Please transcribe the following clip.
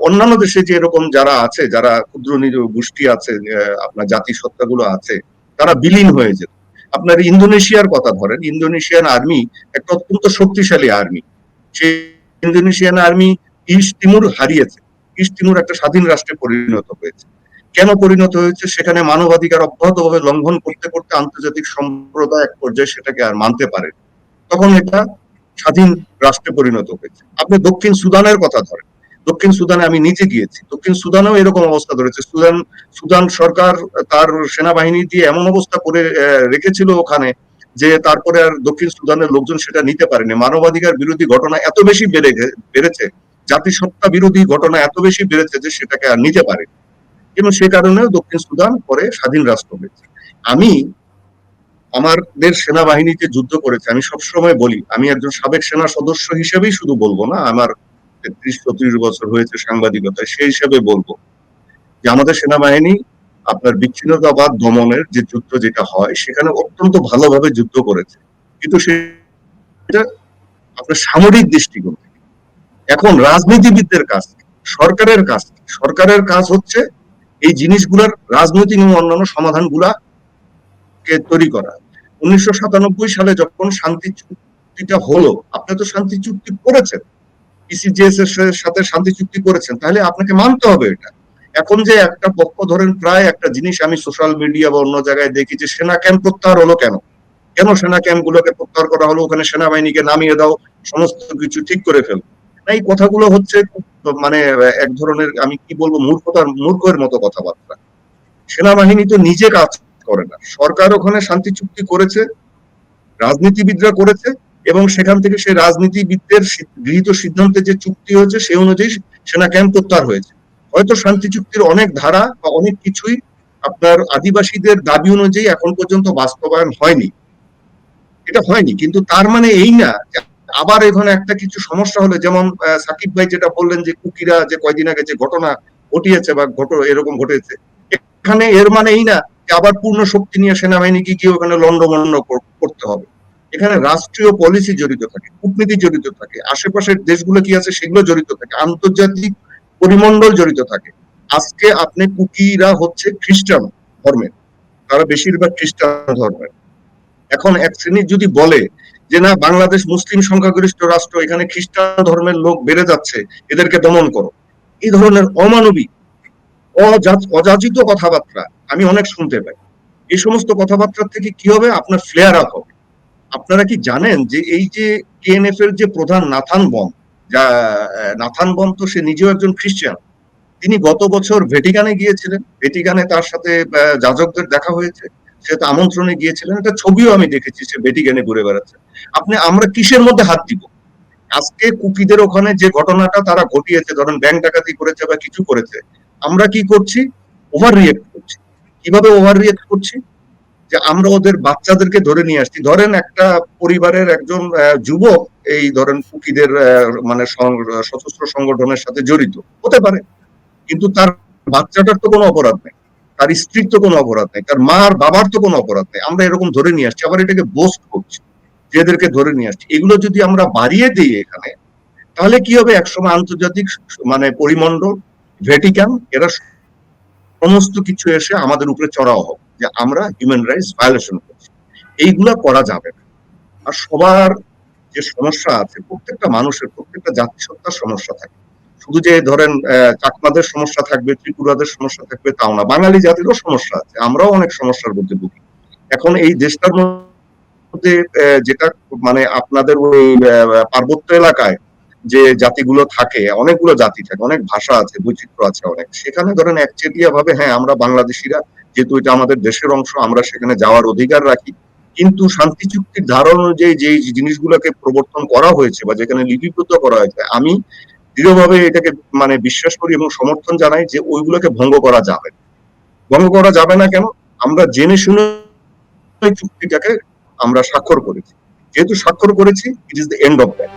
অন্যান্য দেশে যে এরকম যারা আছে, যারা ক্ষুদ্র গোষ্ঠী আছে, আপনার জাতিসত্তাগুলো আছে, তারা বিলীন হয়ে যেত। আপনার ইন্দোনেশিয়ার কথা ধরেন, ইন্দোনেশিয়ান আর্মি একটা অত্যন্ত শক্তিশালী আর্মি। সেই ইন্দোনেশিয়ান আর্মি ইস্ট তিমুর হারিয়েছে। ইস্ট তিমুর একটা স্বাধীন রাষ্ট্রে পরিণত হয়েছে। কেন পরিণত হয়েছে? সেখানে মানবাধিকার অব্যাহতভাবে লঙ্ঘন করতে করতে আন্তর্জাতিক সম্প্রদায় এক পর্যায়ে সেটাকে আর মানতে পারে, তখন এটা স্বাধীন রাষ্ট্রে পরিণত হয়েছে। আপনি দক্ষিণ সুদানের কথা ধরেন, দক্ষিণ সুদানে আমি নিজে গিয়েছি, দক্ষিণ সুদানেও এরকম অবস্থা ধরেছে। সুদান সরকার তার সেনাবাহিনী দিয়ে এমন অবস্থা করে রেখেছিল ওখানে যে তারপরে আর দক্ষিণ সুদানের লোকজন সেটা নিতে পারেনি। মানবাধিকার বিরোধী ঘটনা এত বেশি বেড়েছে, জাতিসত্তা বিরোধী ঘটনা এত বেশি বেড়েছে যে সেটাকে আর নিতে পারে, এবং সে কারণেও দক্ষিণ সুদান পরে স্বাধীন রাষ্ট্র হয়েছে। আমি আমাদের সেনাবাহিনীতে যুদ্ধ করেছে, আমি সবসময় বলি, আমি একজন সাবেক সেনা সদস্য হিসেবেই শুধু বলবো না, আমার ৩০-৩৪ বছর হয়েছে সাংবাদিকতায়, সেই হিসেবে বলবো যে আমাদের সেনাবাহিনী আপনার বিচ্ছিন্নতাবাদ দমনের যে যুদ্ধ যেটা হয় সেখানে অত্যন্ত ভালোভাবে যুদ্ধ করেছে, কিন্তু সেটা আপনার সামরিক দৃষ্টিকোণ থেকে। এখন রাজনীতিবিদদের কাজ, সরকারের কাজ হচ্ছে এই জিনিসগুলোর রাজনৈতিক এবং অন্যান্য সমাধানগুলা কে তৈরি করা। ১৯৯৭ সালে যখন শান্তি চুক্তিটা হলো, আপনি তো শান্তি চুক্তি করেছেন, ইসিজিএস এর সাথে শান্তি চুক্তি করেছেন, তাহলে আপনাকে মানতে হবে এটা। এখন যে একটা পক্ষ ধরেন, প্রায় একটা জিনিস আমি সোশ্যাল মিডিয়া বা অন্য জায়গায় দেখি যে সেনা ক্যাম্প প্রত্যাহার হলো কেন? কেন সেনা ক্যাম্প গুলোকে প্রত্যাহার করা হলো? ওখানে সেনাবাহিনীকে নামিয়ে দাও, সমস্ত কিছু ঠিক করে ফেলো। এই কথাগুলো হচ্ছে মানে এক ধরনের, আমি কি বলবো, মূর্খের মতো কথাবার্তা। সেনাবাহিনী তো নিজে কাজ করে না, সরকার ওখানে শান্তি চুক্তি করেছে, রাজনীতিবিদরা করেছে, এবং সেখান থেকে সেই রাজনীতিবিদদের গৃহীত সিদ্ধান্তে যে চুক্তি হয়েছে সেই অনুযায়ী সেনা ক্যাম্প প্রত্যাহার হয়েছে। হয়তো শান্তি চুক্তির অনেক ধারা বা অনেক কিছুই আপনার আদিবাসীদের দাবি অনুযায়ী এখন পর্যন্ত বাস্তবায়ন হয়নি, এটা হয়নি, কিন্তু তার মানে এই না আবার এখানে একটা কিছু সমস্যা হলে, যেমন সাকিব ভাই যেটা বললেন যে কুকিরা যে কয়দিন আগে যে ঘটনা ঘটিয়েছে বা এরকম ঘটেছে, এখানে এর মানে এই না যে আবার পূর্ণ শক্তি নিয়ে সেনাবাহিনীকে গিয়ে ওখানে লন্ডভন্ড করতে হবে। এখানে রাষ্ট্রীয় পলিসি জড়িত থাকে, কূটনীতি জড়িত থাকে, আশেপাশের দেশগুলো কি আছে সেগুলো জড়িত থাকে, আন্তর্জাতিক পরিমণ্ডল জড়িত থাকে। আজকে আপনি কুকিরা হচ্ছে খ্রিস্টান ধর্মের, তারা বেশিরভাগ খ্রিস্টান ধর্মের। এখন এক শ্রেণী যদি বলে যে না, বাংলাদেশ মুসলিম সংখ্যাগরিষ্ঠ রাষ্ট্র, এখানে খ্রিস্টান ধর্মের লোক বেড়ে যাচ্ছে, এদেরকে দমন করো, এই ধরনের অমানবিক অযাচিত কথাবার্তা আমি অনেক শুনতে পাই। এই সমস্ত কথাবার্তা থেকে কি হবে? আপনার ফ্লেয়ার আপ হবে। আপনারা কি জানেন যে এই যে কেএনএফ এর যে প্রধান নাথান বন তো সে নিজেও একজন খ্রিস্টান। তিনি গত বছর ভ্যাটিকানে গিয়েছিলেন, ভ্যাটিকানে তার সাথে যাজকদের দেখা হয়েছে, সে তো আমন্ত্রণে গিয়েছিলেন, একটা ছবিও আমি দেখেছি, সে ভ্যাটিকানে ঘুরে বেড়াচ্ছে। আমরা কিসের মধ্যে হাত দিব? আজকে কুকিদের ওখানে যে ঘটনাটা তারা ঘটিয়েছে, ধরেন ব্যাংক ডাকাতি করেছে বা কিছু করেছে, আমরা কি করছি? ওভার রিয়েক্ট করছি। কিভাবে ওভার রিয়েক্ট করছি? যে আমরা ওদের বাচ্চাদেরকে ধরে নিয়ে আসছি। ধরেন একটা পরিবারের একজন যুবক এই ধরেন কুকিদের মানে সশস্ত্র সংগঠনের সাথে জড়িত হতে পারে, কিন্তু তার বাচ্চাটার তো কোনো অপরাধ নেই, তার স্ত্রীর তো কোনো অপরাধ নেই, তার মা আর বাবার তো কোনো অপরাধ নেই, আমরা এরকম ধরে নিয়ে আসছি, আবার এটাকে বোস্ট করছি যে এদেরকে ধরে নিয়ে আসছি। এগুলো যদি আমরা বাড়িয়ে দিই এখানে, তাহলে কি হবে? একসময় আন্তর্জাতিক মানে পরিমণ্ডল, ভ্যাটিকান, এরা সমস্ত কিছু এসে আমাদের উপরে চড়াও হবে যে আমরা হিউম্যান রাইটস ভায়োলেশন করছি। এইগুলা করা যাবে না। আর সবার যে সমস্যা আছে, প্রত্যেকটা মানুষের, প্রত্যেকটা জাতিসত্তার সমস্যা থাকে। শুধু যে ধরেন চাকমাদের সমস্যা থাকবে, ত্রিপুরাদের সমস্যা থাকবে তাও না, বাঙালি জাতিরও সমস্যা আছে, আমরাও অনেক সমস্যার মধ্যে ভুগি। এখন এই দেশটার মধ্যে যেটা মানে আপনাদের ওই পার্বত্য এলাকায় যে জাতিগুলো থাকে, অনেকগুলো জাতি থাকে, অনেক ভাষা আছে, বৈচিত্র্য আছে অনেক, সেখানে ধরেন একচেটিয়া ভাবে হ্যাঁ আমরা বাংলাদেশিরা, যেহেতু এটা আমাদের দেশের অংশ, আমরা সেখানে যাওয়ার অধিকার রাখি, কিন্তু শান্তি চুক্তির ধারণ অনুযায়ী যে জিনিসগুলোকে প্রবর্তন করা হয়েছে বা যেখানে লিপিবদ্ধ করা হয়েছে, আমি দৃঢ়ভাবে এটাকে মানে বিশ্বাস করি এবং সমর্থন জানাই যে ওইগুলোকে ভঙ্গ করা যাবে। ভঙ্গ করা যাবে না কেন? আমরা জেনে শুনে চুক্তিটাকে আমরা স্বাক্ষর করেছি, যেহেতু স্বাক্ষর করেছি, it is the end of that.